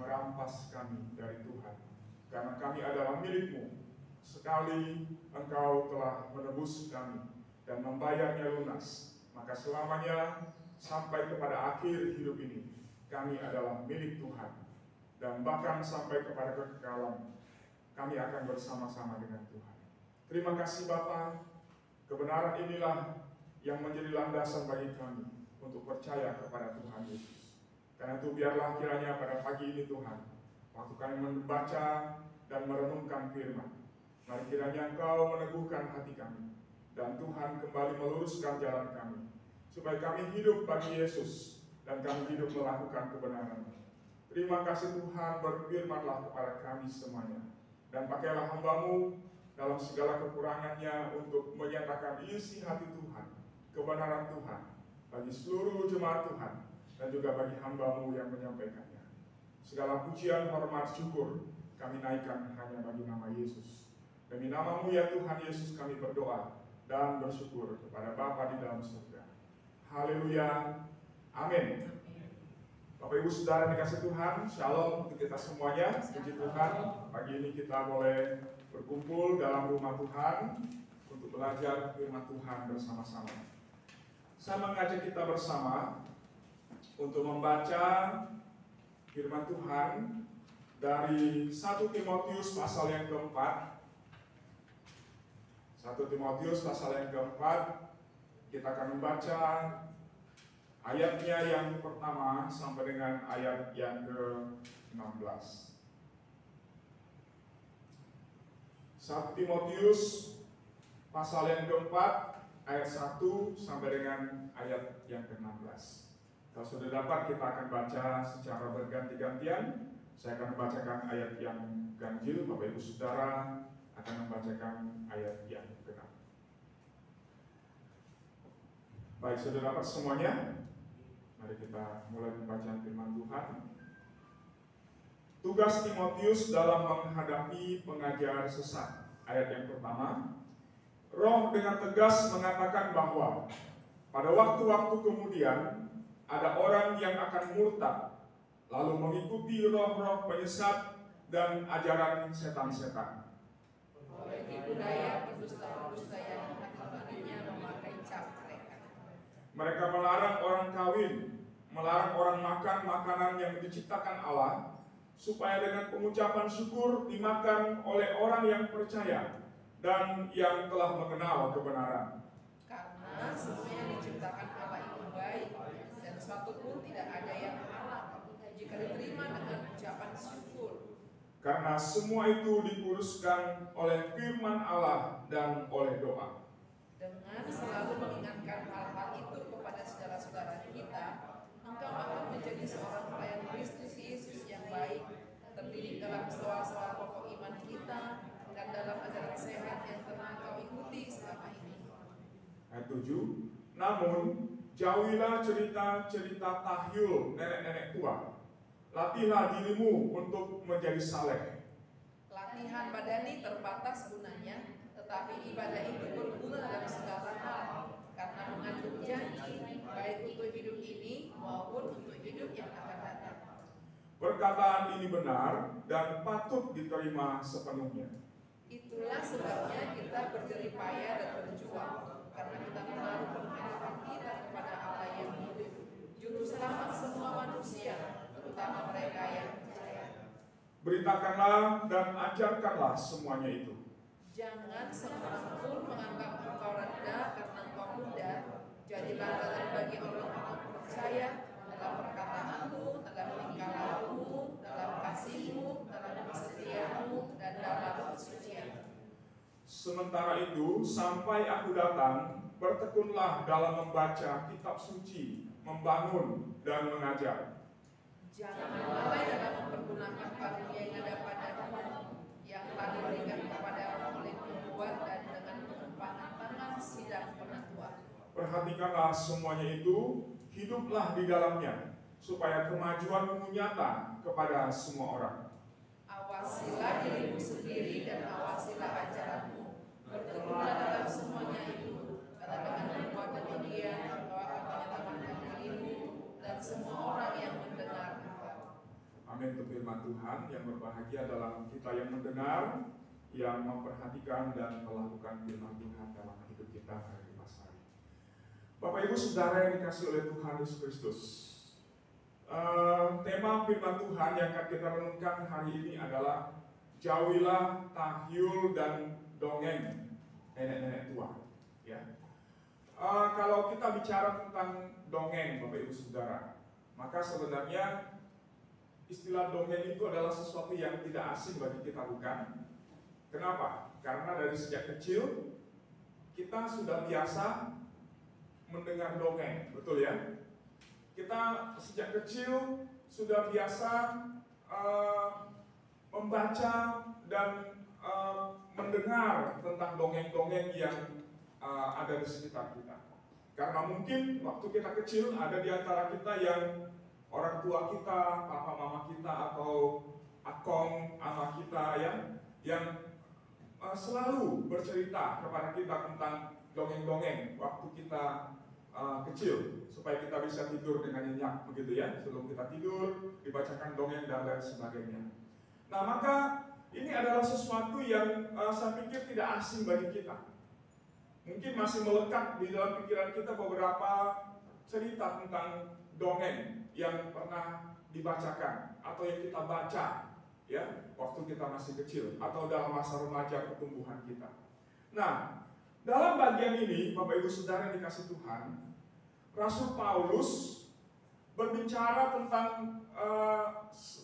merampas kami dari Tuhan, karena kami adalah milik-Mu. Sekali Engkau telah menebus kami dan membayarnya lunas, maka selamanya sampai kepada akhir hidup ini kami adalah milik Tuhan, dan bahkan sampai kepada kekekalan kami akan bersama-sama dengan Tuhan. Terima kasih Bapa, kebenaran inilah yang menjadi landasan bagi kami untuk percaya kepada Tuhan Yesus. Karena itu biarlah kiranya pada pagi ini Tuhan, waktu kami membaca dan merenungkan firman, mari kiranya Engkau meneguhkan hati kami, dan Tuhan kembali meluruskan jalan kami, supaya kami hidup bagi Yesus, dan kami hidup melakukan kebenaran. Terima kasih Tuhan, berfirmanlah kepada kami semuanya, dan pakailah hamba-Mu dalam segala kekurangannya untuk menyatakan isi hati Tuhan, kebenaran Tuhan, bagi seluruh jemaat Tuhan, dan juga bagi hamba-Mu yang menyampaikannya. Segala pujian, hormat, syukur kami naikkan hanya bagi nama Yesus. Demi nama-Mu ya Tuhan Yesus kami berdoa dan bersyukur kepada Bapa di dalam surga. Haleluya, amin. Bapak Ibu Saudara dikasih Tuhan, shalom untuk kita semuanya. Puji Tuhan, pagi ini kita boleh berkumpul dalam rumah Tuhan untuk belajar firman Tuhan bersama-sama. Saya mengajak kita bersama untuk membaca firman Tuhan dari 1 Timotius pasal yang keempat. 1 Timotius pasal yang keempat, kita akan membaca ayatnya yang pertama sampai dengan ayat yang ke-16. 1 Timotius pasal yang keempat, ayat 1 sampai dengan ayat yang ke-16. Kalau sudah dapat, kita akan baca secara berganti-gantian. Saya akan membacakan ayat yang ganjil, Bapak Ibu Saudara akan membacakan ayat yang ke-6. Baik, sudah dapat semuanya? Mari kita mulai membaca firman Tuhan. Tugas Timotius dalam menghadapi pengajar sesat. Ayat yang pertama, Roh dengan tegas mengatakan bahwa pada waktu-waktu kemudian ada orang yang akan murtad, lalu mengikuti roh-roh penyesat dan ajaran setan-setan. Oleh tipu daya pendusta-pendusta yang hati-hatinya memakai cap mereka. Mereka melarang orang kawin, melarang orang makan makanan yang diciptakan Allah, supaya dengan pengucapan syukur dimakan oleh orang yang percaya dan yang telah mengenal kebenaran. Karena semua yang diciptakan Allah itu baik, dan suatu pun tidak ada yang haram jika diterima dengan ucapan syukur. Karena semua itu dikuruskan oleh firman Allah dan oleh doa. Dengan selalu mengingatkan hal-hal itu kepada saudara-saudara kita, engkau akan menjadi seorang pelayan Kristus Yesus yang baik, terdidik dalam soal-soal pokok iman kita, dan dalam ajaran sehat yang telah kau ikuti selama ini. Ayat 7, namun jauhilah cerita-cerita tahyul nenek-nenek tua. Latihlah dirimu untuk menjadi saleh. Latihan badani terbatas gunanya, tetapi ibadah itu berguna dalam segala hal, karena mengandung janji, baik untuk hidup ini maupun untuk hidup yang akan datang. Perkataan ini benar dan patut diterima sepenuhnya. Itulah sebabnya kita berjeripaya dan berjuang, karena kita menaruh pengharapan kita kepada Allah yang hidup, juru selamat semua manusia, terutama mereka yang percaya. Beritakanlah dan ajarkanlah semuanya itu. Jangan seorang pun menganggap engkau rendah karena engkau muda. Jadilah teladan bagi orang-orang percaya dalam perkataanmu, dalam tingkah lakumu, dalam kasihmu, dalam kesetiaanmu, dan dalam kesucian. Sementara itu, sampai aku datang, bertekunlah dalam membaca kitab suci, membangun dan mengajar. Jangan lalai dalam mempergunakan karunia yang ada padamu, yang telah diberikan kepadamu oleh pembuat dan dengan pengembangan tangan sidang penatua. Perhatikanlah semuanya itu, hiduplah di dalamnya, supaya kemajuanmu nyata kepada semua orang. Awasilah dirimu sendiri dan awasilah ajaranmu. Bertekunlah dalam semuanya itu, karena dengan membuat demikian engkau akan menyelamatkan dirimu dan semua orang yang mendengar engkau. Amin. Amin untuk firman Tuhan. Yang berbahagia adalah kita yang mendengar, yang memperhatikan dan melakukan firman Tuhan dalam hidup kita hari ini. Bapak Ibu Saudara yang dikasihi oleh Tuhan Yesus Kristus, tema firman Tuhan yang akan kita renungkan hari ini adalah jauhilah tahyul dan dongeng nenek-nenek tua. Ya. Kalau kita bicara tentang dongeng, Bapak Ibu Saudara, maka sebenarnya istilah dongeng itu adalah sesuatu yang tidak asing bagi kita, bukan? Kenapa? Karena dari sejak kecil kita sudah biasa mendengar dongeng, betul ya? Kita sejak kecil sudah biasa membaca dan mendengar tentang dongeng-dongeng yang ada di sekitar kita. Karena mungkin waktu kita kecil ada di antara kita yang orang tua kita, papa mama kita atau akong ama kita ya, yang selalu bercerita kepada kita tentang dongeng-dongeng waktu kita kecil, supaya kita bisa tidur dengan nyenyak, begitu ya. Sebelum kita tidur dibacakan dongeng dan lain sebagainya. Nah, maka ini adalah sesuatu yang saya pikir tidak asing bagi kita. Mungkin masih melekat di dalam pikiran kita beberapa cerita tentang dongeng yang pernah dibacakan atau yang kita baca ya waktu kita masih kecil atau dalam masa remaja pertumbuhan kita. Nah, dalam bagian ini Bapak Ibu Saudara yang dikasihi Tuhan, Rasul Paulus berbicara tentang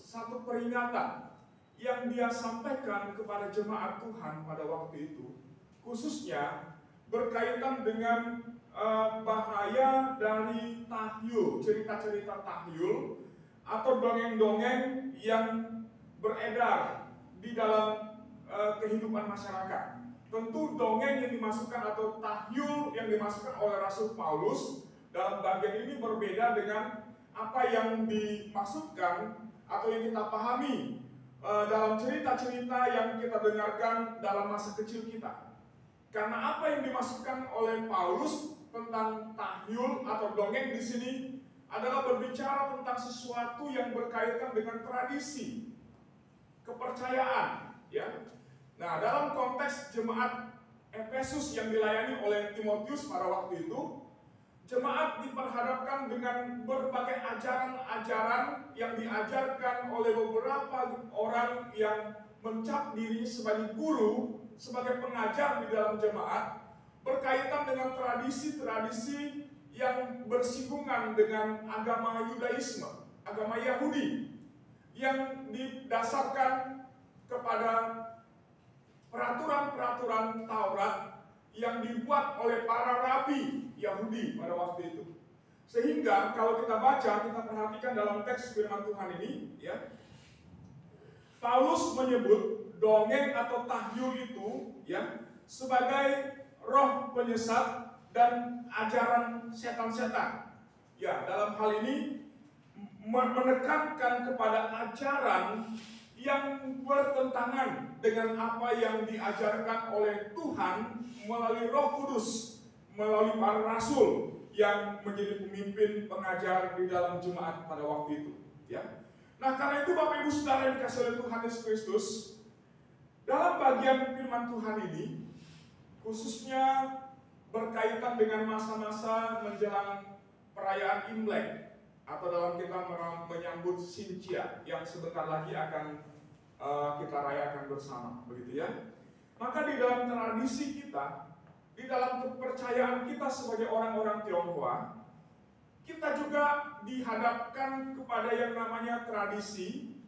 satu peringatan yang dia sampaikan kepada jemaat Tuhan pada waktu itu, khususnya berkaitan dengan bahaya dari tahyul, cerita-cerita tahyul atau dongeng-dongeng yang beredar di dalam kehidupan masyarakat. Tentu dongeng yang dimasukkan atau tahyul yang dimasukkan oleh Rasul Paulus dalam bagian ini berbeda dengan apa yang dimaksudkan atau yang kita pahami dalam cerita-cerita yang kita dengarkan dalam masa kecil kita. Karena apa yang dimasukkan oleh Paulus tentang tahyul atau dongeng di sini adalah berbicara tentang sesuatu yang berkaitan dengan tradisi, kepercayaan, ya. Nah, dalam konteks jemaat Efesus yang dilayani oleh Timotius pada waktu itu, jemaat diperhadapkan dengan berbagai ajaran-ajaran yang diajarkan oleh beberapa orang yang mencap diri sebagai guru, sebagai pengajar di dalam jemaat, berkaitan dengan tradisi-tradisi yang bersinggungan dengan agama Yudaisme, agama Yahudi, yang didasarkan kepada peraturan-peraturan Taurat yang dibuat oleh para rabi Yahudi pada waktu itu. Sehingga kalau kita baca, kita perhatikan dalam teks firman Tuhan ini, ya, Paulus menyebut dongeng atau tahyul itu ya sebagai roh penyesat dan ajaran setan-setan. Ya, dalam hal ini menekankan kepada ajaran yang bertentangan dengan apa yang diajarkan oleh Tuhan melalui Roh Kudus, melalui para rasul yang menjadi pemimpin pengajar di dalam jemaat pada waktu itu. Ya. Nah, karena itu Bapak Ibu Saudara yang dikasihi oleh Tuhan Yesus Kristus, dalam bagian firman Tuhan ini, khususnya berkaitan dengan masa-masa menjelang perayaan Imlek, atau dalam kita menyambut Sintia yang sebentar lagi akan kita rayakan bersama, begitu ya. Maka di dalam tradisi kita, di dalam kepercayaan kita sebagai orang-orang Tionghoa, kita juga dihadapkan kepada yang namanya tradisi,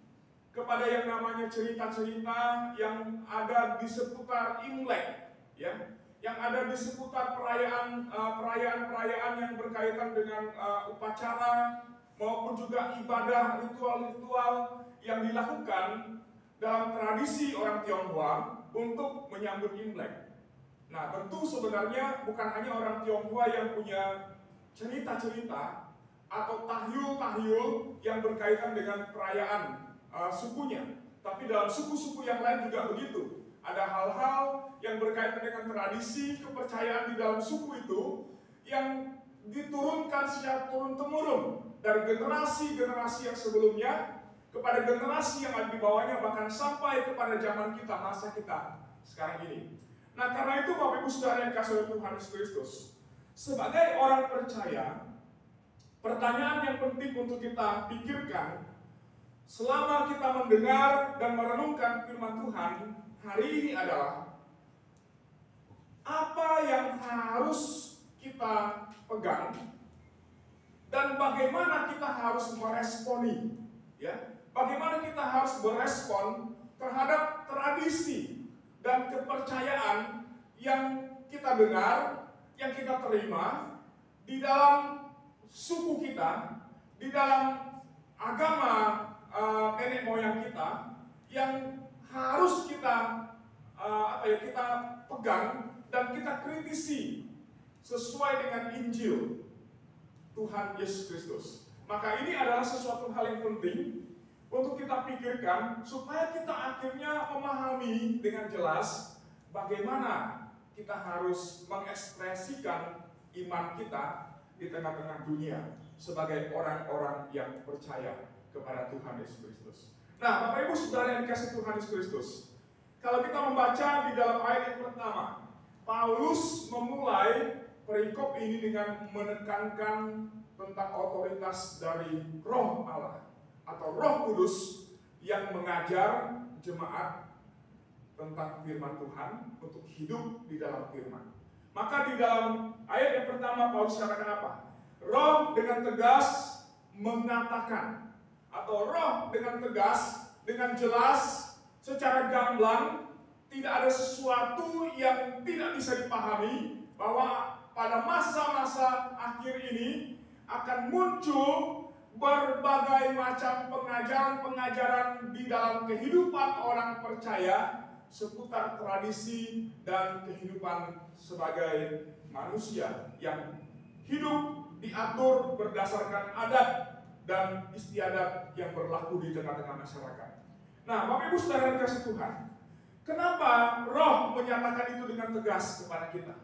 kepada yang namanya cerita-cerita yang ada di seputar Imlek, ya, yang ada di seputar perayaan-perayaan yang berkaitan dengan upacara maupun juga ibadah ritual-ritual yang dilakukan dalam tradisi orang Tionghoa untuk menyambut Imlek. Nah, tentu sebenarnya bukan hanya orang Tionghoa yang punya cerita-cerita atau tahyul-tahyul yang berkaitan dengan perayaan sukunya, tapi dalam suku-suku yang lain juga begitu. Ada hal-hal yang berkaitan dengan tradisi, kepercayaan di dalam suku itu yang diturunkan secara turun-temurun dari generasi-generasi yang sebelumnya, kepada generasi yang ada di bawahnya, bahkan sampai kepada zaman kita, masa kita sekarang ini. Nah, karena itu Bapak Ibu Saudara yang kasih oleh Tuhan Yesus Kristus, sebagai orang percaya, pertanyaan yang penting untuk kita pikirkan selama kita mendengar dan merenungkan firman Tuhan hari ini adalah apa yang harus kita pegang dan bagaimana kita harus meresponi, ya? Bagaimana kita harus berespon terhadap tradisi dan kepercayaan yang kita dengar, yang kita terima di dalam suku kita, di dalam agama nenek moyang kita, yang harus kita kita pegang dan kita kritisi sesuai dengan Injil Tuhan Yesus Kristus. Maka ini adalah sesuatu hal yang penting untuk kita pikirkan supaya kita akhirnya memahami dengan jelas bagaimana kita harus mengekspresikan iman kita di tengah-tengah dunia sebagai orang-orang yang percaya kepada Tuhan Yesus Kristus. Nah, Bapak Ibu Saudara yang dikasih Tuhan Yesus Kristus, kalau kita membaca di dalam ayat yang pertama, Paulus memulai perikop ini dengan menekankan tentang otoritas dari Roh Allah atau Roh Kudus yang mengajar jemaat tentang firman Tuhan untuk hidup di dalam firman. Maka di dalam ayat yang pertama Paulus katakan apa? Roh dengan tegas mengatakan, atau Roh dengan tegas, dengan jelas, secara gamblang, tidak ada sesuatu yang tidak bisa dipahami bahwa pada masa-masa akhir ini akan muncul berbagai macam pengajaran-pengajaran di dalam kehidupan orang percaya seputar tradisi dan kehidupan sebagai manusia yang hidup diatur berdasarkan adat dan istiadat yang berlaku di tengah-tengah masyarakat. Nah, Bapak Ibu Saudara yang dikasihi Tuhan, kenapa Roh menyatakan itu dengan tegas kepada kita?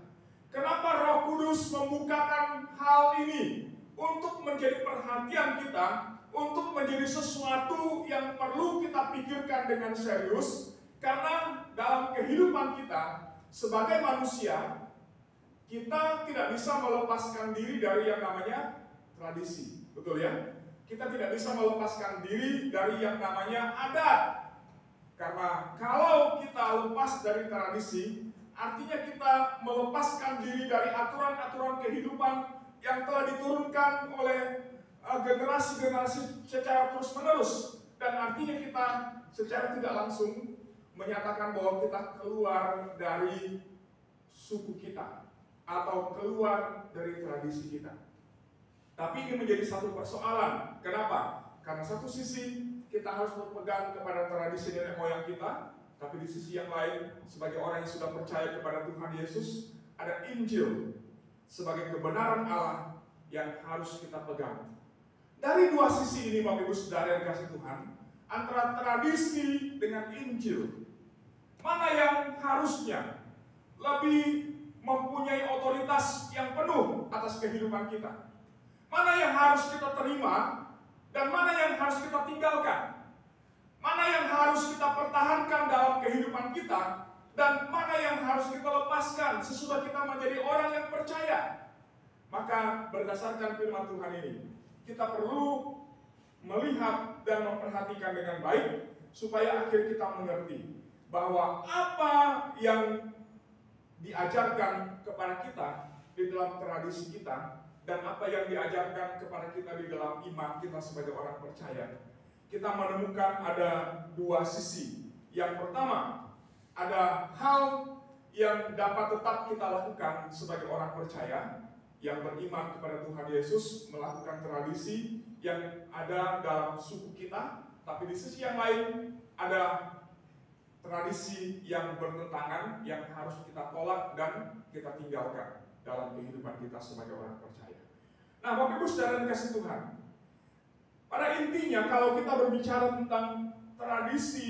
Kenapa Roh Kudus membukakan hal ini untuk menjadi perhatian kita, untuk menjadi sesuatu yang perlu kita pikirkan dengan serius? Karena dalam kehidupan kita sebagai manusia, kita tidak bisa melepaskan diri dari yang namanya tradisi, betul ya? Kita tidak bisa melepaskan diri dari yang namanya adat. Karena kalau kita lepas dari tradisi, artinya kita melepaskan diri dari aturan-aturan kehidupan yang telah diturunkan oleh generasi-generasi secara terus-menerus. Dan artinya kita secara tidak langsung menyatakan bahwa kita keluar dari suku kita atau keluar dari tradisi kita. Tapi ini menjadi satu persoalan. Kenapa? Karena satu sisi kita harus berpegang kepada tradisi nenek moyang kita, tapi di sisi yang lain sebagai orang yang sudah percaya kepada Tuhan Yesus, ada Injil sebagai kebenaran Allah yang harus kita pegang. Dari dua sisi ini Bapak Ibu Saudara yang dikasihi Tuhan, antara tradisi dengan Injil, mana yang harusnya lebih mempunyai otoritas yang penuh atas kehidupan kita? Mana yang harus kita terima dan mana yang harus kita tinggalkan? Mana yang harus kita pertahankan dalam kehidupan kita dan mana yang harus kita lepaskan sesudah kita menjadi orang yang percaya? Maka berdasarkan firman Tuhan ini, kita perlu melihat dan memperhatikan dengan baik supaya akhir kita mengerti bahwa apa yang diajarkan kepada kita di dalam tradisi kita dan apa yang diajarkan kepada kita di dalam iman kita sebagai orang percaya, kita menemukan ada dua sisi. Yang pertama, ada hal yang dapat tetap kita lakukan sebagai orang percaya yang beriman kepada Tuhan Yesus, melakukan tradisi yang ada dalam suku kita, tapi di sisi yang lain ada tradisi yang bertentangan yang harus kita tolak dan kita tinggalkan dalam kehidupan kita sebagai orang percaya. Nah, Bapak Ibu Saudara yang dikasihi Tuhan, pada intinya kalau kita berbicara tentang tradisi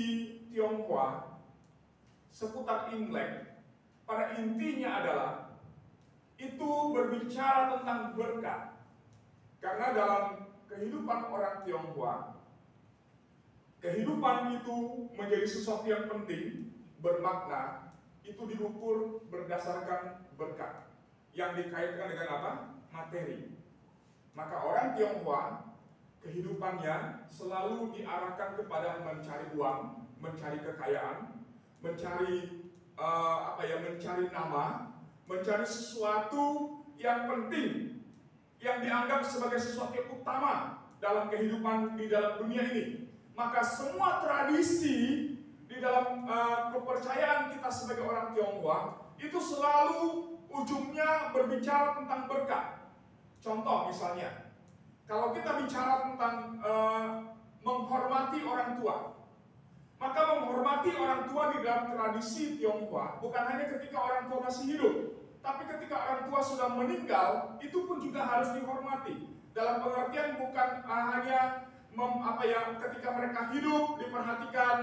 Tionghoa seputar Imlek, pada intinya adalah itu berbicara tentang berkat. Karena dalam kehidupan orang Tionghoa, kehidupan itu menjadi sesuatu yang penting, bermakna, itu diukur berdasarkan berkat yang dikaitkan dengan apa? Materi. Maka orang Tionghoa kehidupannya selalu diarahkan kepada mencari uang, mencari kekayaan, mencari mencari nama, mencari sesuatu yang penting, yang dianggap sebagai sesuatu yang utama dalam kehidupan di dalam dunia ini. Maka semua tradisi di dalam kepercayaan kita sebagai orang Tionghoa itu selalu ujungnya berbicara tentang berkat. Contoh misalnya, kalau kita bicara tentang menghormati orang tua, maka menghormati orang tua di dalam tradisi Tionghoa bukan hanya ketika orang tua masih hidup, tapi ketika orang tua sudah meninggal, itu pun juga harus dihormati. Dalam pengertian bukan hanya ketika mereka hidup diperhatikan,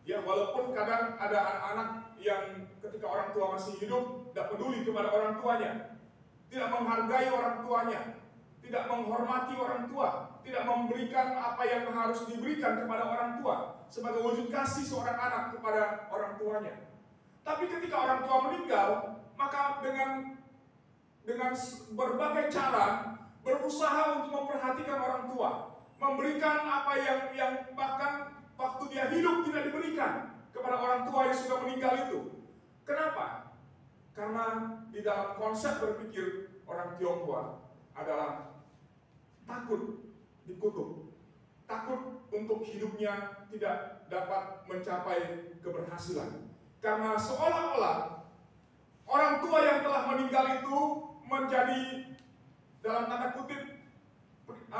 ya walaupun kadang ada anak-anak yang ketika orang tua masih hidup tidak peduli kepada orang tuanya, tidak menghargai orang tuanya, tidak menghormati orang tua, tidak memberikan apa yang harus diberikan kepada orang tua sebagai wujud kasih seorang anak kepada orang tuanya. Tapi ketika orang tua meninggal, maka dengan berbagai cara berusaha untuk memperhatikan orang tua, memberikan apa yang bahkan waktu dia hidup tidak diberikan kepada orang tua yang sudah meninggal itu. Kenapa? Karena di dalam konsep berpikir orang Tionghoa adalah takut dikutuk, takut untuk hidupnya tidak dapat mencapai keberhasilan. Karena seolah-olah orang tua yang telah meninggal itu menjadi dalam tanda kutip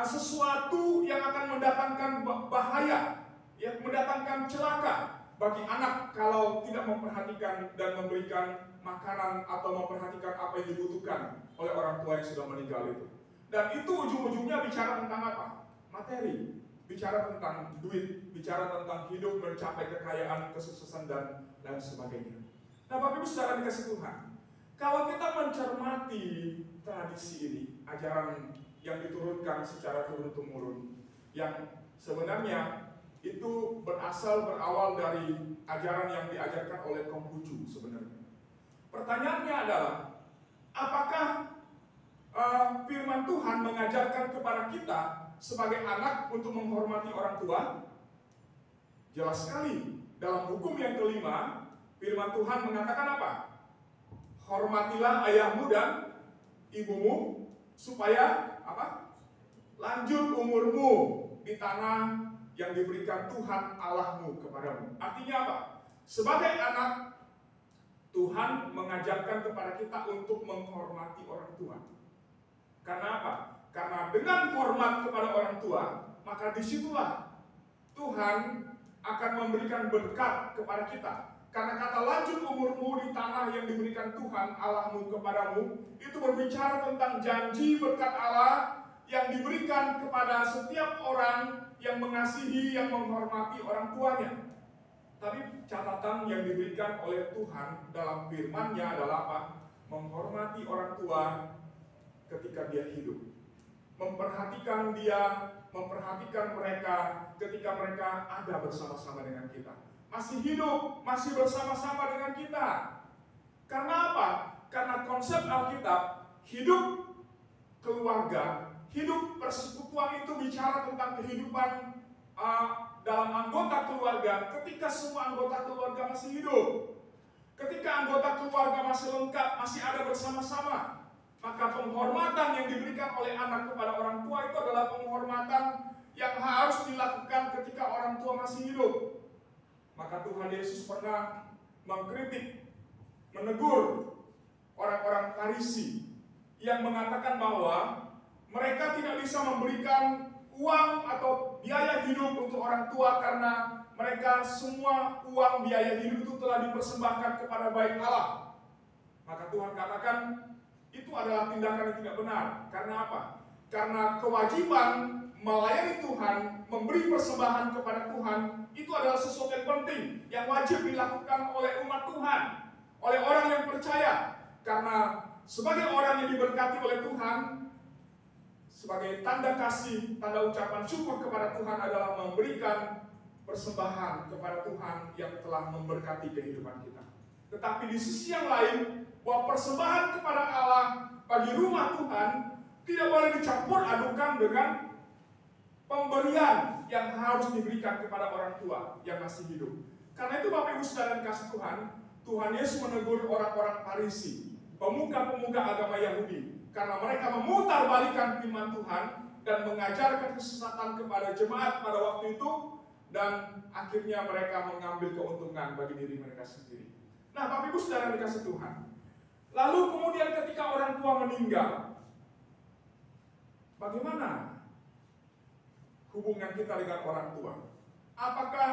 sesuatu yang akan mendatangkan bahaya, yang mendatangkan celaka bagi anak kalau tidak memperhatikan dan memberikan makanan atau memperhatikan apa yang dibutuhkan oleh orang tua yang sudah meninggal itu. Dan itu ujung-ujungnya bicara tentang apa? Materi, bicara tentang duit, bicara tentang hidup, mencapai kekayaan, kesuksesan dan sebagainya. Nah, Bapak Ibu saudara dikasih Tuhan, kalau kita mencermati tradisi ini, ajaran yang diturunkan secara turun-temurun, yang sebenarnya itu berawal dari ajaran yang diajarkan oleh Konghucu sebenarnya. Pertanyaannya adalah, apakah firman Tuhan mengajarkan kepada kita sebagai anak untuk menghormati orang tua? Jelas sekali, dalam hukum yang kelima, firman Tuhan mengatakan apa? Hormatilah ayahmu dan ibumu supaya apa? Lanjut umurmu di tanah yang diberikan Tuhan Allahmu kepadamu. Artinya apa? Sebagai anak, Tuhan mengajarkan kepada kita untuk menghormati orang tua. Karena apa? Karena dengan hormat kepada orang tua, maka disitulah Tuhan akan memberikan berkat kepada kita. Karena kata lanjut umurmu di tanah yang diberikan Tuhan Allahmu kepadamu, itu berbicara tentang janji berkat Allah yang diberikan kepada setiap orang yang mengasihi, yang menghormati orang tuanya. Tapi catatan yang diberikan oleh Tuhan dalam firman-Nya adalah apa? Menghormati orang tua ketika dia hidup. Memperhatikan dia, memperhatikan mereka ketika mereka ada bersama-sama dengan kita. Masih hidup, masih bersama-sama dengan kita. Karena apa? Karena konsep Alkitab, hidup keluarga, hidup persekutuan itu bicara tentang kehidupan dalam anggota keluarga ketika semua anggota keluarga masih hidup. Ketika anggota keluarga masih lengkap, masih ada bersama-sama, maka penghormatan yang diberikan oleh anak kepada orang tua itu adalah penghormatan yang harus dilakukan ketika orang tua masih hidup. Maka Tuhan Yesus pernah mengkritik, menegur orang-orang Farisi yang mengatakan bahwa mereka tidak bisa memberikan uang atau biaya hidup untuk orang tua karena mereka semua uang biaya hidup itu telah dipersembahkan kepada bait Allah. Maka Tuhan katakan itu adalah tindakan yang tidak benar. Karena apa? Karena kewajiban melayani Tuhan, memberi persembahan kepada Tuhan, itu adalah sesuatu yang penting, yang wajib dilakukan oleh umat Tuhan, oleh orang yang percaya. Karena sebagai orang yang diberkati oleh Tuhan, sebagai tanda kasih, tanda ucapan syukur kepada Tuhan adalah memberikan persembahan kepada Tuhan yang telah memberkati kehidupan kita. Tetapi di sisi yang lain, bahwa persembahan kepada Allah bagi rumah Tuhan tidak boleh dicampur adukan dengan pemberian yang harus diberikan kepada orang tua yang masih hidup. Karena itu Bapak Ibu Saudara yang kasih Tuhan, Tuhan Yesus menegur orang-orang Farisi, pemuka-pemuka agama Yahudi, karena mereka memutarbalikkan firman Tuhan dan mengajarkan kesesatan kepada jemaat pada waktu itu, dan akhirnya mereka mengambil keuntungan bagi diri mereka sendiri. Nah, Bapak Ibu Saudara yang dikasih Tuhan, lalu kemudian ketika orang tua meninggal, bagaimana hubungan kita dengan orang tua? Apakah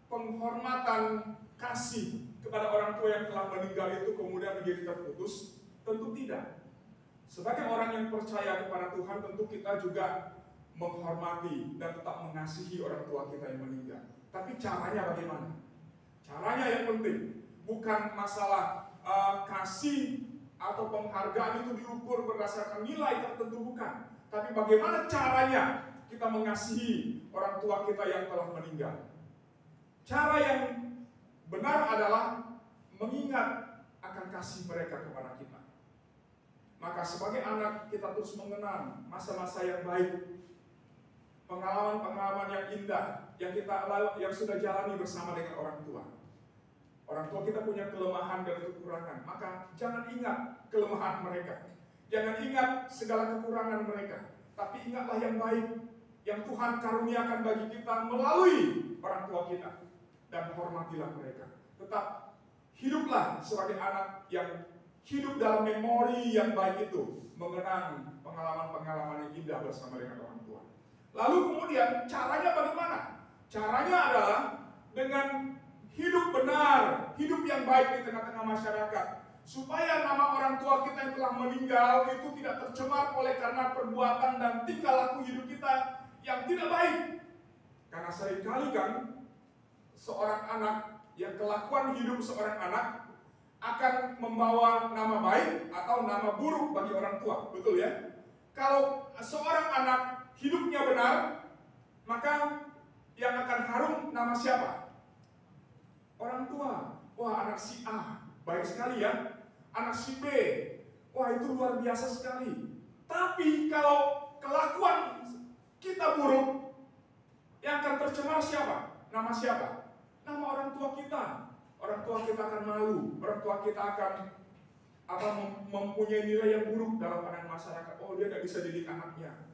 penghormatan kasih kepada orang tua yang telah meninggal itu kemudian menjadi terputus? Tentu tidak. Sebagai orang yang percaya kepada Tuhan, tentu kita juga menghormati dan tetap mengasihi orang tua kita yang meninggal. Tapi caranya bagaimana? Caranya yang penting. Bukan masalah kasih atau penghargaan itu diukur berdasarkan nilai tertentu, bukan. Tapi bagaimana caranya kita mengasihi orang tua kita yang telah meninggal. Cara yang benar adalah mengingat akan kasih mereka kepada kita. Maka sebagai anak kita terus mengenang masa-masa yang baik, pengalaman-pengalaman yang indah yang sudah jalani bersama dengan orang tua. Orang tua kita punya kelemahan dan kekurangan, maka jangan ingat kelemahan mereka. Jangan ingat segala kekurangan mereka, tapi ingatlah yang baik yang Tuhan karuniakan bagi kita melalui orang tua kita, dan hormatilah mereka. Tetap hiduplah sebagai anak yang hidup dalam memori yang baik itu, mengenang pengalaman-pengalaman yang indah bersama dengan orang tua. Lalu kemudian caranya bagaimana? Caranya adalah dengan hidup benar, hidup yang baik di tengah-tengah masyarakat, supaya nama orang tua kita yang telah meninggal itu tidak tercemar oleh karena perbuatan dan tingkah laku hidup kita yang tidak baik. Karena seringkali kan seorang anak, yang kelakuan hidup seorang anak akan membawa nama baik atau nama buruk bagi orang tua, betul ya? Kalau seorang anak hidupnya benar, maka yang akan harum nama siapa? Orang tua. Wah, anak si A baik sekali ya. Anak si B, wah itu luar biasa sekali. Tapi kalau kelakuan kita buruk, yang akan tercemar siapa? Nama siapa? Nama orang tua kita. Orang tua kita akan malu. Orang tua kita akan mempunyai nilai yang buruk dalam pandangan masyarakat. Oh, dia tidak bisa didik anaknya.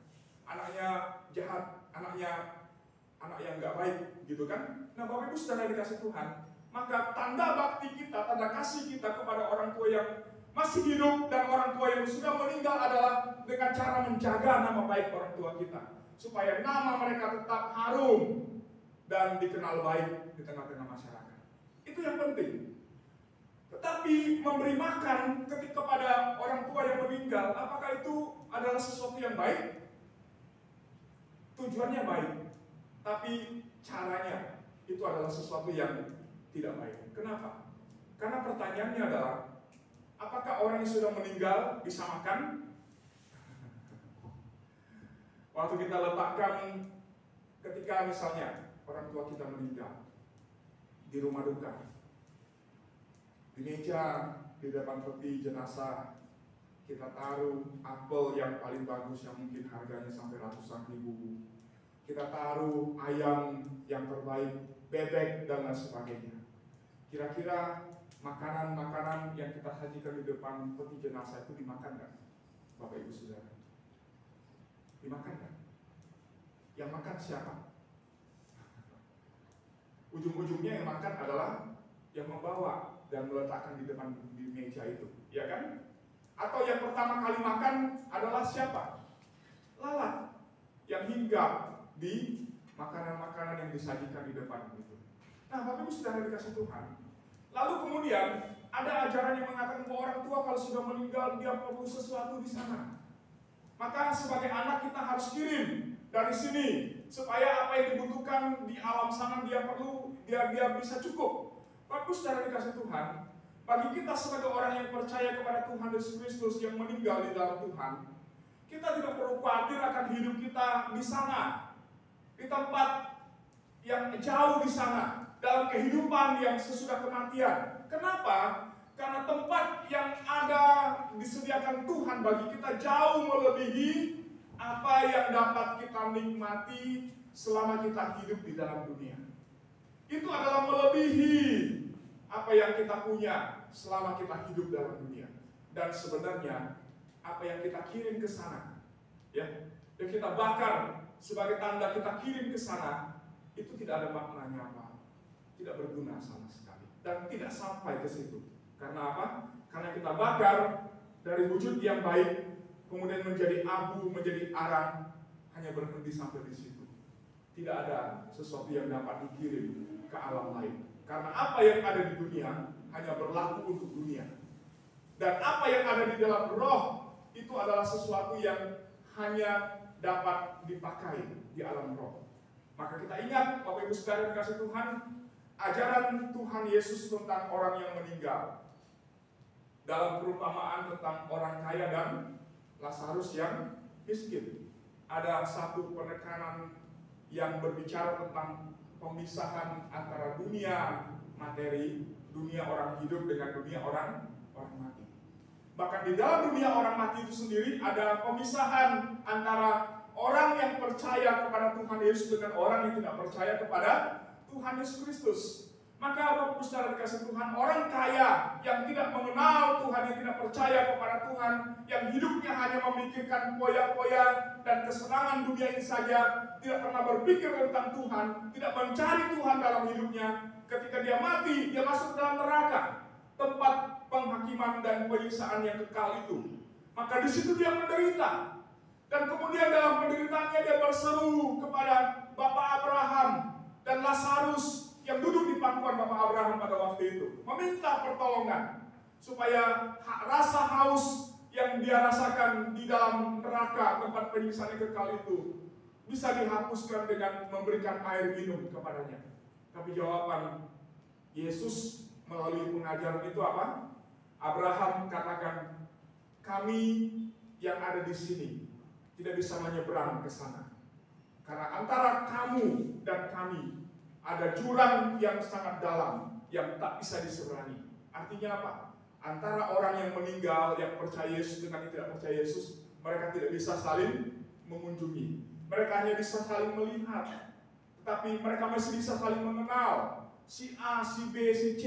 Anaknya jahat, anaknya anak yang nggak baik, gitu kan? Nah, Bapak Ibu Saudara dikasih Tuhan, maka tanda bakti kita, tanda kasih kita kepada orang tua yang masih hidup dan orang tua yang sudah meninggal adalah dengan cara menjaga nama baik orang tua kita, supaya nama mereka tetap harum dan dikenal baik di tengah-tengah masyarakat. Itu yang penting. Tetapi memberi makan kepada orang tua yang meninggal, apakah itu adalah sesuatu yang baik? Tujuannya baik, tapi caranya itu adalah sesuatu yang tidak baik. Kenapa? Karena pertanyaannya adalah, apakah orang yang sudah meninggal bisa makan? Waktu kita letakkan, ketika misalnya orang tua kita meninggal di rumah duka, di meja di depan peti jenazah kita taruh apel yang paling bagus yang mungkin harganya sampai ratusan ribu. Kita taruh ayam yang terbaik, bebek dan lain sebagainya. Kira-kira makanan-makanan yang kita sajikan di depan peti jenazah itu dimakan nggak, Bapak Ibu Saudara? Dimakan nggak? Yang makan siapa? Ujung-ujungnya yang makan adalah yang membawa dan meletakkan di depan di meja itu, ya kan? Atau yang pertama kali makan adalah siapa? Lalat yang hinggap di makanan-makanan yang disajikan di depan itu. Nah, Bapak Ibu Saudara dikasih Tuhan. Lalu kemudian ada ajaran yang mengatakan bahwa orang tua kalau sudah meninggal dia perlu sesuatu di sana. Maka sebagai anak kita harus kirim dari sini supaya apa yang dibutuhkan di alam sana dia bisa cukup. Bapak Ibu Saudara dikasih Tuhan, bagi kita sebagai orang yang percaya kepada Tuhan Yesus Kristus yang meninggal di dalam Tuhan, kita tidak perlu khawatir akan hidup kita di sana, di tempat yang jauh di sana, dalam kehidupan yang sesudah kematian. Kenapa? Karena tempat yang ada disediakan Tuhan bagi kita jauh melebihi apa yang dapat kita nikmati selama kita hidup di dalam dunia. Itu adalah melebihi apa yang kita punya selama kita hidup dalam dunia. Dan sebenarnya apa yang kita kirim ke sana, ya, yang kita bakar sebagai tanda kita kirim ke sana, itu tidak ada maknanya apa, tidak berguna sama sekali, dan tidak sampai ke situ. Karena apa? Karena kita bakar dari wujud yang baik, kemudian menjadi abu, menjadi arang, hanya berhenti sampai di situ. Tidak ada sesuatu yang dapat dikirim ke alam lain. Karena apa yang ada di dunia hanya berlaku untuk dunia. Dan apa yang ada di dalam roh itu adalah sesuatu yang hanya dapat dipakai di alam roh. Maka kita ingat, Bapak Ibu Saudara yang dikasihi Tuhan, ajaran Tuhan Yesus tentang orang yang meninggal. Dalam perumpamaan tentang orang kaya dan Lazarus yang miskin, ada satu penekanan yang berbicara tentang pemisahan antara dunia materi, dunia orang hidup dengan dunia orang mati. Bahkan di dalam dunia orang mati itu sendiri ada pemisahan antara orang yang percaya kepada Tuhan Yesus dengan orang yang tidak percaya kepada Tuhan Yesus Kristus. Maka Bapak Ibu Saudara dikasihi Tuhan, orang kaya yang tidak mengenal Tuhan, yang tidak percaya kepada Tuhan, yang hidupnya hanya memikirkan poya-poya dan kesenangan dunia ini saja, tidak pernah berpikir tentang Tuhan, tidak mencari Tuhan dalam hidupnya. Ketika dia mati, dia masuk dalam neraka, tempat penghakiman dan penyiksaan yang kekal itu. Maka di situ dia menderita. Dan kemudian dalam penderitaannya dia berseru kepada Bapak Abraham dan Lazarus yang duduk di pangkuan Bapak Abraham pada waktu itu, meminta pertolongan supaya rasa haus yang dia rasakan di dalam neraka tempat penyiksaan yang kekal itu bisa dihapuskan dengan memberikan air minum kepadanya. Tapi jawaban Yesus melalui pengajaran itu apa? Abraham katakan, kami yang ada di sini tidak bisa menyeberang ke sana, karena antara kamu dan kami ada jurang yang sangat dalam yang tak bisa diseberangi. Artinya apa? Antara orang yang meninggal, yang percaya Yesus dengan yang tidak percaya Yesus, mereka tidak bisa saling mengunjungi. Mereka hanya bisa saling melihat, tetapi mereka masih bisa saling mengenal. Si A, si B, si C,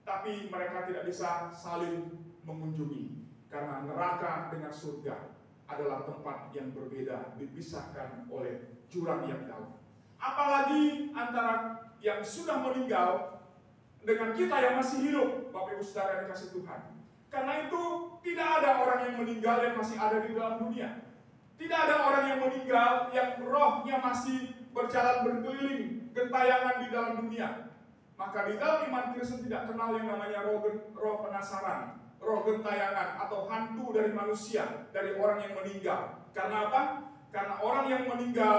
tapi mereka tidak bisa saling mengunjungi. Karena neraka dengan surga adalah tempat yang berbeda, dipisahkan oleh jurang yang dalam. Apalagi antara yang sudah meninggal dengan kita yang masih hidup, Bapak Ibu Saudara yang dikasihi Tuhan. Karena itu tidak ada orang yang meninggal yang masih ada di dalam dunia. Tidak ada orang yang meninggal yang rohnya masih berjalan berkeliling, gentayangan di dalam dunia. Maka di dalam iman Kristen tidak kenal yang namanya roh penasaran, roh gentayangan atau hantu dari manusia, dari orang yang meninggal. Karena apa? Karena orang yang meninggal,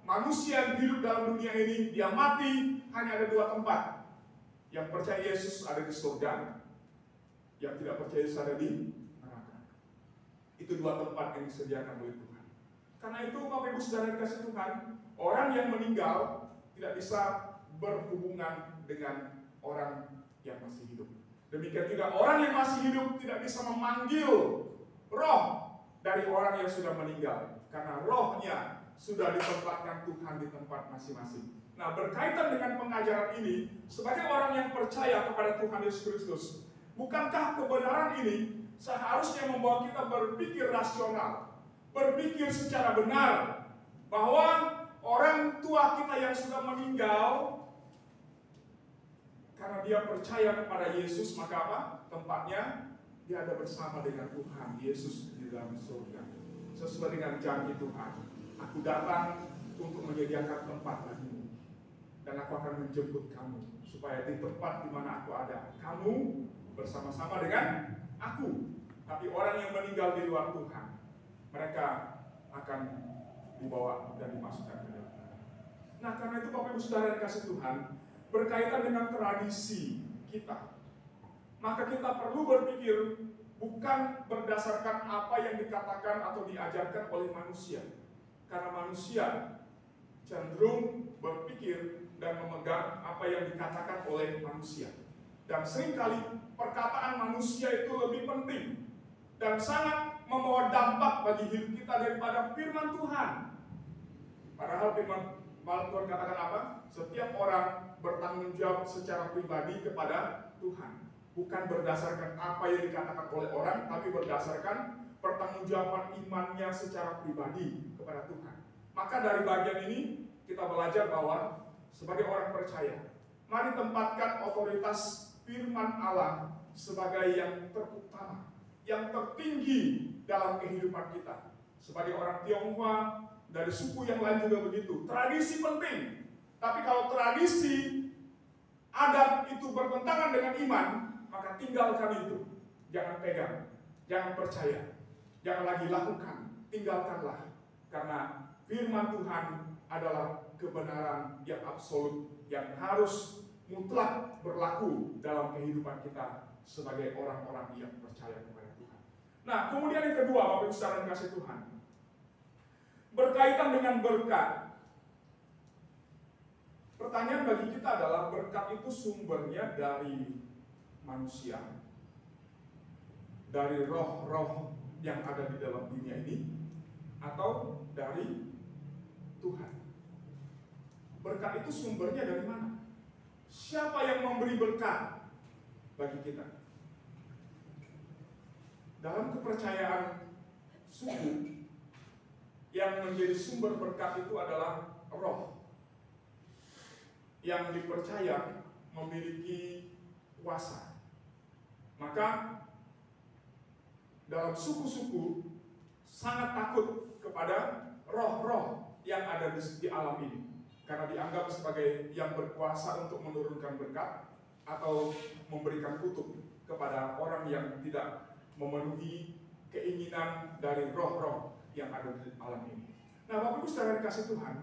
manusia yang hidup dalam dunia ini, dia mati, hanya ada dua tempat. Yang percaya Yesus ada di surga, yang tidak percaya Yesus ada di neraka. Itu dua tempat yang disediakan oleh Tuhan. Karena itu Bapak Ibu Saudara yang dikasihi Tuhan, orang yang meninggal tidak bisa berhubungan dengan orang yang masih hidup. Demikian juga orang yang masih hidup tidak bisa memanggil roh dari orang yang sudah meninggal, karena rohnya sudah ditempatkan Tuhan di tempat masing-masing. Nah, berkaitan dengan pengajaran ini, sebagai orang yang percaya kepada Tuhan Yesus Kristus, bukankah kebenaran ini seharusnya membawa kita berpikir rasional, berpikir secara benar, bahwa orang tua kita yang sudah meninggal, karena dia percaya kepada Yesus, maka apa? Tempatnya dia ada bersama dengan Tuhan Yesus di dalam surga. Sesuai dengan janji Tuhan, aku datang untuk menyediakan tempat bagimu, dan aku akan menjemput kamu, supaya di tempat di mana aku ada, kamu bersama-sama dengan aku. Tapi orang yang meninggal di luar Tuhan, mereka akan dibawa dan dimasukkan ke dalam. Nah, karena itu Bapak Ibu Saudara yang dikasihi Tuhan, berkaitan dengan tradisi kita, maka kita perlu berpikir bukan berdasarkan apa yang dikatakan atau diajarkan oleh manusia. Karena manusia cenderung berpikir dan memegang apa yang dikatakan oleh manusia. Dan seringkali perkataan manusia itu lebih penting dan sangat membawa dampak bagi hidup kita daripada firman Tuhan. Padahal firman Tuhan katakan apa? Setiap orang bertanggung jawab secara pribadi kepada Tuhan. Bukan berdasarkan apa yang dikatakan oleh orang, tapi berdasarkan pertanggungjawaban imannya secara pribadi kepada Tuhan. Maka dari bagian ini kita belajar bahwa sebagai orang percaya, mari tempatkan otoritas firman Allah sebagai yang terutama, yang tertinggi dalam kehidupan kita. Sebagai orang Tionghoa, dari suku yang lain juga begitu. Tradisi penting, tapi kalau tradisi adat itu bertentangan dengan iman, maka tinggalkan itu. Jangan pegang, jangan percaya, jangan lagi lakukan, tinggalkanlah. Karena firman Tuhan adalah kebenaran yang absolut, yang harus mutlak berlaku dalam kehidupan kita sebagai orang-orang yang percaya kepada Tuhan. Nah, kemudian yang kedua, Bapak Ibu saudara kasih Tuhan, berkaitan dengan berkat. Pertanyaan bagi kita adalah, berkat itu sumbernya dari manusia, dari roh-roh yang ada di dalam dunia ini, atau dari Tuhan? Berkat itu sumbernya dari mana? Siapa yang memberi berkat bagi kita? Dalam kepercayaan suku, yang menjadi sumber berkat itu adalah roh yang dipercaya memiliki kuasa. Maka dalam suku-suku sangat takut kepada roh-roh yang ada di alam ini, karena dianggap sebagai yang berkuasa untuk menurunkan berkat atau memberikan kutuk kepada orang yang tidak memenuhi keinginan dari roh-roh yang ada di alam ini. Nah, Bapak Ibu saudara dikasih Tuhan,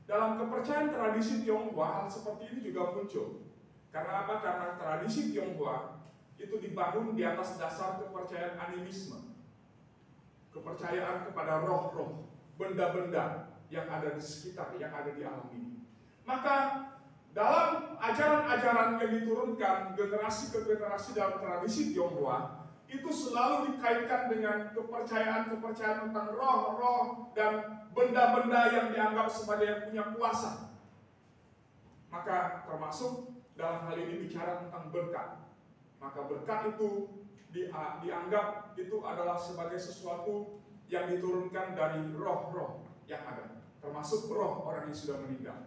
dalam kepercayaan tradisi Tionghoa, hal seperti ini juga muncul. Karena apa? Karena tradisi Tionghoa itu dibangun di atas dasar kepercayaan animisme, kepercayaan kepada roh-roh, benda-benda yang ada di sekitar, yang ada di alam ini. Maka dalam ajaran-ajaran yang diturunkan generasi ke generasi dalam tradisi Tionghoa, itu selalu dikaitkan dengan kepercayaan-kepercayaan tentang roh-roh dan benda-benda yang dianggap sebagai yang punya kuasa. Maka termasuk dalam hal ini bicara tentang berkat. Maka berkat itu dianggap itu adalah sebagai sesuatu yang diturunkan dari roh-roh yang ada, termasuk roh orang yang sudah meninggal.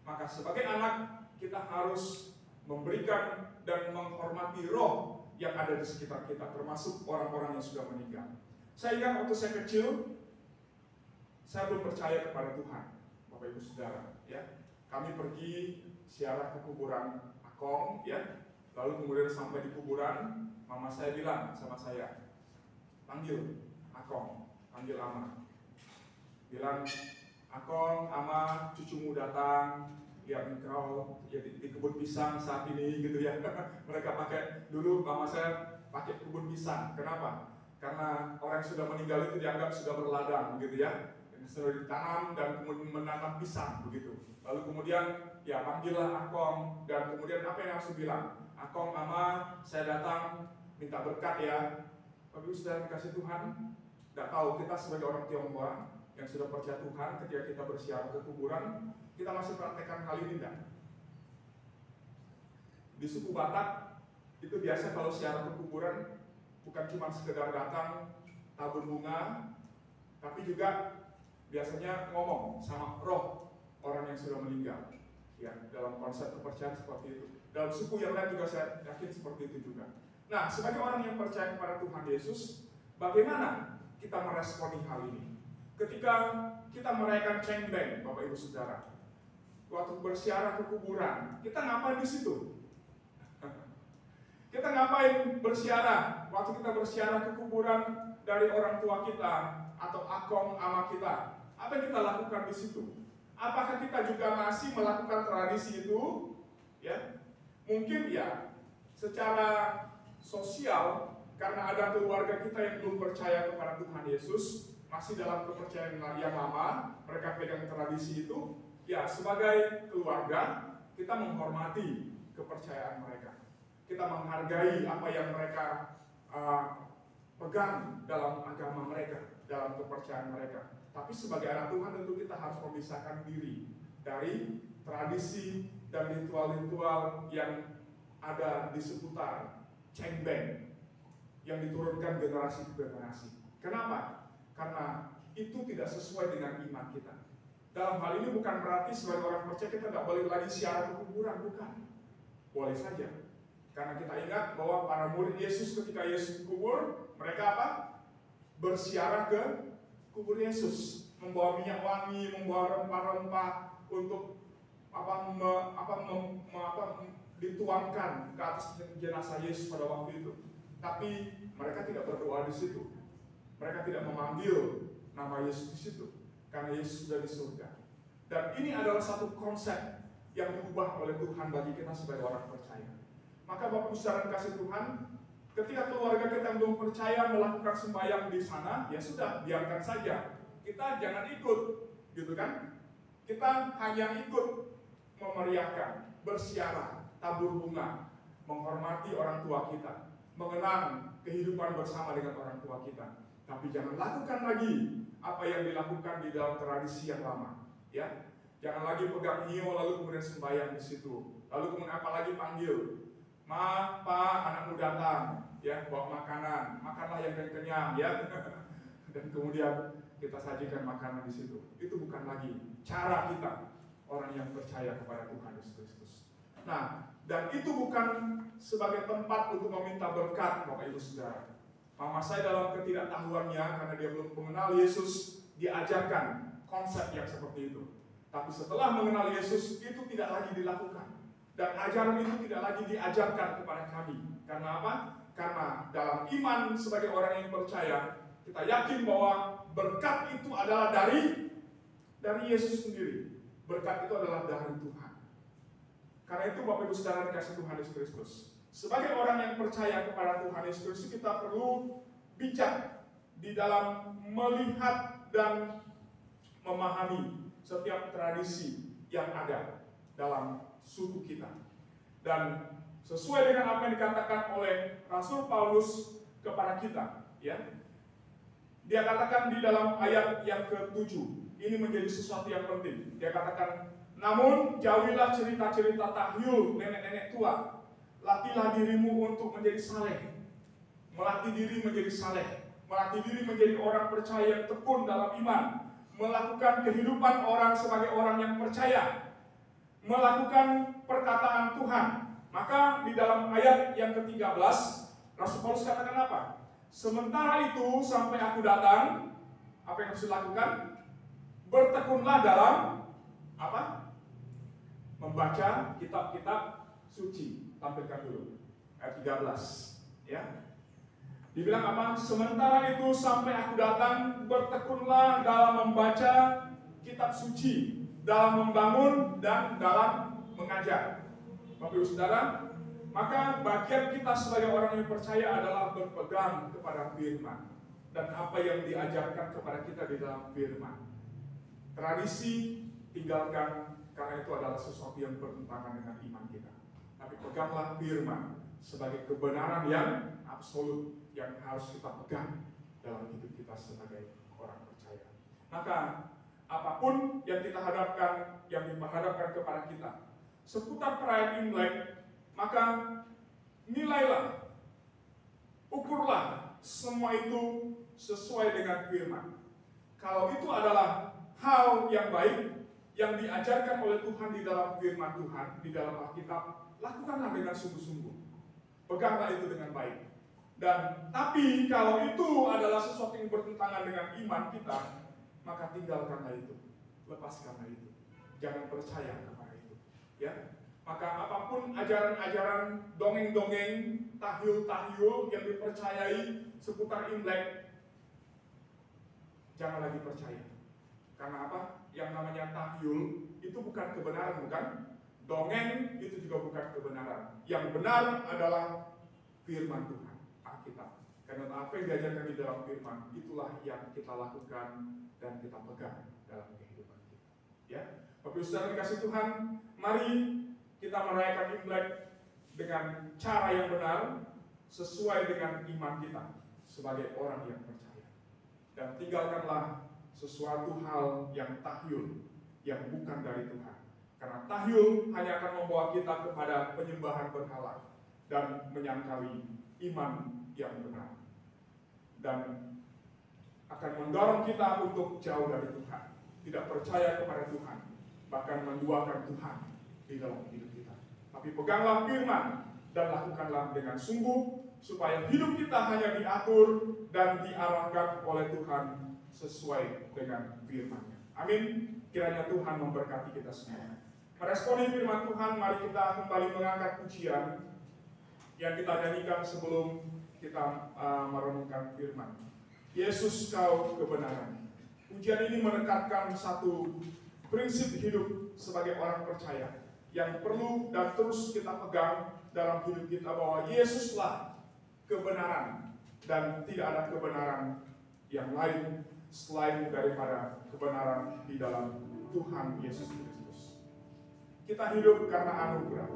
Maka sebagai anak, kita harus memberikan dan menghormati roh yang ada di sekitar kita, termasuk orang-orang yang sudah meninggal. Saya ingat waktu saya kecil, saya belum percaya kepada Tuhan, Bapak Ibu Saudara. Ya, kami pergi ziarah ke kuburan Akong, ya. Lalu kemudian sampai di kuburan, mama saya bilang sama saya, panggil Akong, panggil Ama. Bilang, Akong, Ama, cucumu datang, lihat engkau ya, di kebun pisang saat ini gitu ya. Mereka pakai, dulu mama saya pakai kebun pisang. Kenapa? Karena orang yang sudah meninggal itu dianggap sudah berladang begitu ya, sudah ditanam dan kemudian menanam pisang begitu. Lalu kemudian ya panggillah Akong, dan kemudian apa yang harus bilang? Akong, Mama, saya datang minta berkat ya. Tapi sudah dikasih Tuhan, tidak tahu kita sebagai orang Tionghoa yang sudah percaya Tuhan, ketika kita bersiarah ke kuburan, kita masih praktekkan hal ini enggak? Di suku Batak itu biasa kalau siarah ke kuburan bukan cuma sekedar datang tabur bunga, tapi juga biasanya ngomong sama roh orang yang sudah meninggal. Ya, dalam konsep kepercayaan seperti itu. Dalam suku yang lain juga saya yakin seperti itu juga. Nah, sebagai orang yang percaya kepada Tuhan Yesus, bagaimana kita meresponi hal ini? Ketika kita merayakan Cengbeng, Bapak Ibu Saudara, waktu bersiarah ke kuburan, kita ngapain di situ? Kita ngapain bersiarah? Waktu kita bersiarah ke kuburan dari orang tua kita atau akong ama kita, apa yang kita lakukan di situ? Apakah kita juga masih melakukan tradisi itu? Ya, mungkin ya, secara sosial karena ada keluarga kita yang belum percaya kepada Tuhan Yesus, masih dalam kepercayaan yang lama, mereka pegang tradisi itu, Ya, sebagai keluarga, kita menghormati kepercayaan mereka. Kita menghargai apa yang mereka pegang dalam agama mereka, dalam kepercayaan mereka. Tapi sebagai anak Tuhan tentu kita harus memisahkan diri dari tradisi dan ritual-ritual yang ada di seputar cengbeng yang diturunkan generasi ke generasi. Kenapa? Karena itu tidak sesuai dengan iman kita. Dalam hal ini bukan berarti sebagai orang percaya kita tidak boleh lagi ziarah ke kuburan, bukan. Boleh saja. Karena kita ingat bahwa para murid Yesus ketika Yesus dikubur, mereka apa? Berziarah ke kubur Yesus, membawa minyak wangi, membawa rempah-rempah untuk dituangkan ke atas jenazah Yesus pada waktu itu. Tapi mereka tidak berdoa di situ. Mereka tidak memanggil nama Yesus di situ, karena Yesus sudah di surga. Dan ini adalah satu konsep yang diubah oleh Tuhan bagi kita sebagai orang percaya. Maka Bapak Ibu saudara kasih Tuhan, ketika keluarga kita belum percaya melakukan sembahyang di sana, ya sudah, biarkan saja. Kita jangan ikut, gitu kan? Kita hanya ikut memeriahkan, bersiarah, tabur bunga, menghormati orang tua kita, mengenang kehidupan bersama dengan orang tua kita. Tapi jangan lakukan lagi apa yang dilakukan di dalam tradisi yang lama, ya. Jangan lagi pegang hio lalu kemudian sembahyang di situ. Lalu kemudian apalagi panggil, "Ma, Pak, anakmu datang, ya, bawa makanan, makanlah yang kenyang, ya." Dan kemudian kita sajikan makanan di situ. Itu bukan lagi cara kita orang yang percaya kepada Tuhan Yesus Kristus. Nah, dan itu bukan sebagai tempat untuk meminta berkat, Bapak Ibu Saudara. Mama saya dalam ketidaktahuannya, karena dia belum mengenal Yesus, diajarkan konsep yang seperti itu. Tapi setelah mengenal Yesus, itu tidak lagi dilakukan. Dan ajaran itu tidak lagi diajarkan kepada kami. Karena apa? Karena dalam iman sebagai orang yang percaya, kita yakin bahwa berkat itu adalah dari Yesus sendiri. Berkat itu adalah dari Tuhan. Karena itu Bapak Ibu Saudara dikasih Tuhan Yesus Kristus, sebagai orang yang percaya kepada Tuhan Yesus Kristus, kita perlu bijak di dalam melihat dan memahami setiap tradisi yang ada dalam suku kita. Dan sesuai dengan apa yang dikatakan oleh Rasul Paulus kepada kita, ya. Dia katakan di dalam ayat yang ke-7, ini menjadi sesuatu yang penting. Dia katakan, "Namun jauhilah cerita-cerita tahyul nenek-nenek tua. Latihlah dirimu untuk menjadi saleh." Melatih diri menjadi saleh, melatih diri menjadi orang percaya yang tekun dalam iman, melakukan kehidupan orang sebagai orang yang percaya, melakukan perkataan Tuhan. Maka di dalam ayat yang ke-13, Rasul Paulus katakan apa? "Sementara itu sampai aku datang," apa yang harus dilakukan? "Bertekunlah dalam" apa? Membaca kitab-kitab suci. Tampilkan dulu ayat 13, ya. Dibilang apa? "Sementara itu sampai aku datang, bertekunlah dalam membaca kitab suci, dalam membangun dan dalam mengajar." Bapak Ibu Saudara, maka bagian kita sebagai orang yang percaya adalah berpegang kepada firman dan apa yang diajarkan kepada kita di dalam firman. Tradisi tinggalkan, karena itu adalah sesuatu yang bertentangan dengan iman kita. Tapi peganglah firman sebagai kebenaran yang absolut yang harus kita pegang dalam hidup kita sebagai orang percaya. Maka apapun yang kita hadapkan, yang dihadapkan kepada kita seputar perayaan Imlek, maka nilailah, ukurlah semua itu sesuai dengan firman. Kalau itu adalah hal yang baik yang diajarkan oleh Tuhan di dalam firman Tuhan, di dalam Alkitab, lakukanlah dengan sungguh-sungguh. Peganglah itu dengan baik. Dan tapi kalau itu adalah sesuatu yang bertentangan dengan iman kita, maka tinggalkanlah itu, lepaskanlah itu. Jangan percaya kepada itu, ya. Maka apapun ajaran-ajaran dongeng-dongeng, tahyul-tahyul yang dipercayai seputar Imlek, jangan lagi percaya. Karena apa? Yang namanya tahyul itu bukan kebenaran, bukan? Dongeng itu juga bukan kebenaran. Yang benar adalah firman Tuhan, Alkitab. Karena apa yang diajarkan di dalam firman, itulah yang kita lakukan dan kita pegang dalam kehidupan kita. Ya, Bapak Saudara dikasih Tuhan, mari kita merayakan Imlek dengan cara yang benar, sesuai dengan iman kita sebagai orang yang percaya. Dan tinggalkanlah sesuatu hal yang tahyul, yang bukan dari Tuhan. Karena tahyul hanya akan membawa kita kepada penyembahan berhala dan menyangkali iman yang benar. Dan akan mendorong kita untuk jauh dari Tuhan, tidak percaya kepada Tuhan, bahkan menduakan Tuhan di dalam hidup kita. Tapi peganglah firman dan lakukanlah dengan sungguh, supaya hidup kita hanya diatur dan diarahkan oleh Tuhan sesuai dengan firman-Nya. Amin. Kiranya Tuhan memberkati kita semua. Meresponi firman Tuhan, mari kita kembali mengangkat pujian yang kita nyanyikan sebelum kita merenungkan firman. Yesus, Kau kebenaran. Pujian ini menekatkan satu prinsip hidup sebagai orang percaya yang perlu dan terus kita pegang dalam hidup kita, bahwa Yesuslah kebenaran dan tidak ada kebenaran yang lain selain daripada kebenaran di dalam Tuhan Yesus Kristus. Kita hidup karena anugerah.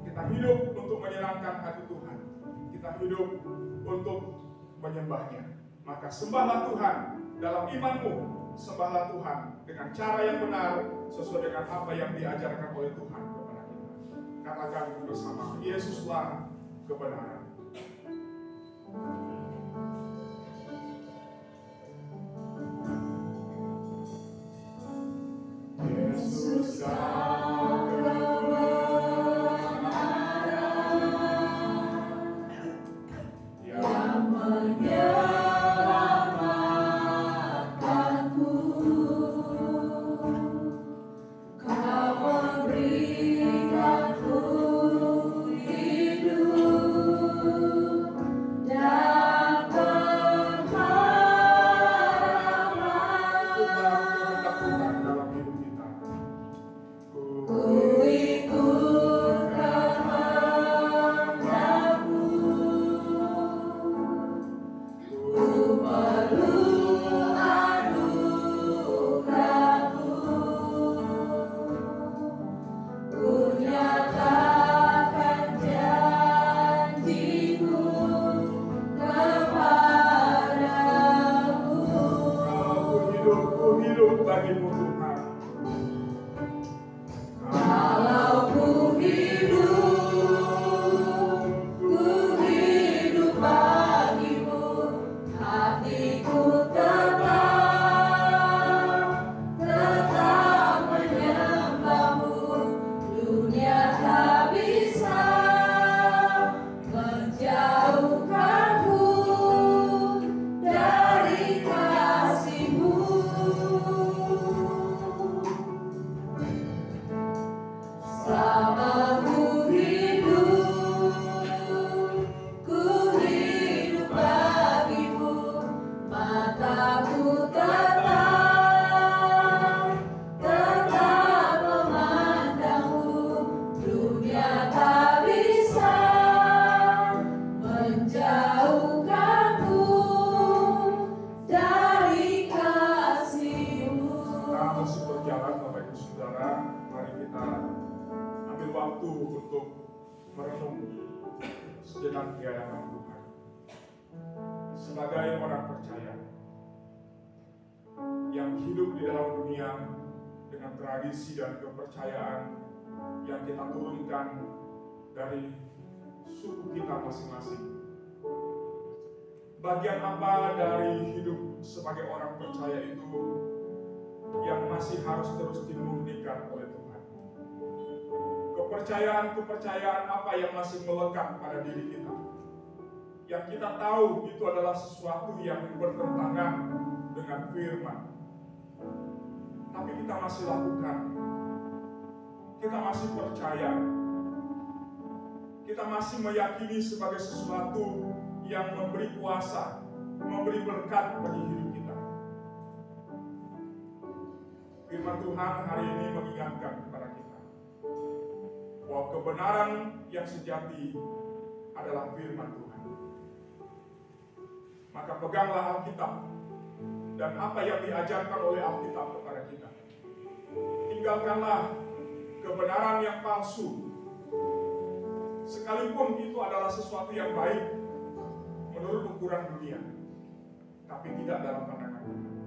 Kita hidup untuk menyenangkan hati Tuhan. Kita hidup untuk menyembah-Nya. Maka sembahlah Tuhan dalam imanmu. Sembahlah Tuhan dengan cara yang benar, sesuai dengan apa yang diajarkan oleh Tuhan kepada kita. Katakan bersama, Yesuslah kebenaran. Yesuslah sejenak di hadapan Tuhan. Sebagai orang percaya yang hidup di dalam dunia dengan tradisi dan kepercayaan yang kita turunkan dari suku kita masing-masing. Bagian apa dari hidup sebagai orang percaya itu yang masih harus terus dimurnikan oleh Tuhan? Kepercayaan apa yang masih melekat pada diri kita, yang kita tahu itu adalah sesuatu yang bertentangan dengan firman, tapi kita masih lakukan, kita masih percaya, kita masih meyakini sebagai sesuatu yang memberi kuasa, memberi berkat bagi hidup kita. Firman Tuhan hari ini mengingatkan kepada kita bahwa kebenaran yang sejati adalah firman Tuhan. Maka peganglah Alkitab dan apa yang diajarkan oleh Alkitab kepada kita. tinggalkanlah kebenaran yang palsu. Sekalipun itu adalah sesuatu yang baik menurut ukuran dunia, tapi tidak dalam pandangan Tuhan.